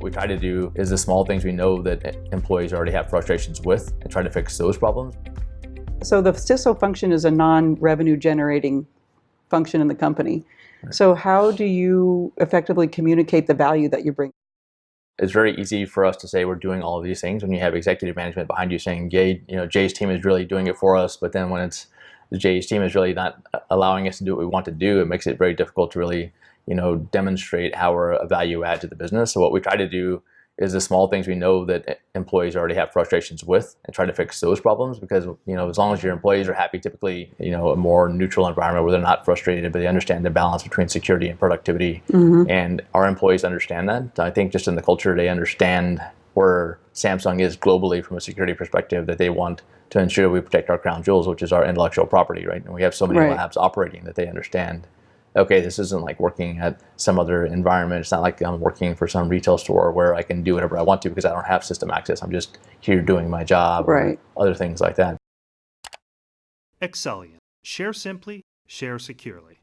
we try to do is the small things we know that employees already have frustrations with and try to fix those problems. So the CISO function is a non-revenue generating function in the company. Right. So how do you effectively communicate the value that you bring? It's very easy for us to say we're doing all of these things when you have executive management behind you saying, Jay's team is really doing it for us. But then when it's Jay's team is really not allowing us to do what we want to do, it makes it very difficult to really, demonstrate how we're a value add to the business. So what we try to do is the small things we know that employees already have frustrations with and try to fix those problems, because as long as your employees are happy, typically a more neutral environment where they're not frustrated, but they understand the balance between security and productivity. And our employees understand that. I think just in the culture, they understand where Samsung is globally from a security perspective, that they want to ensure we protect our crown jewels, which is our intellectual property, right? And we have so many labs operating that they understand, okay, this isn't like working at some other environment. It's not like I'm working for some retail store where I can do whatever I want to because I don't have system access. I'm just here doing my job or other things like that. Excellion. Share simply, share securely.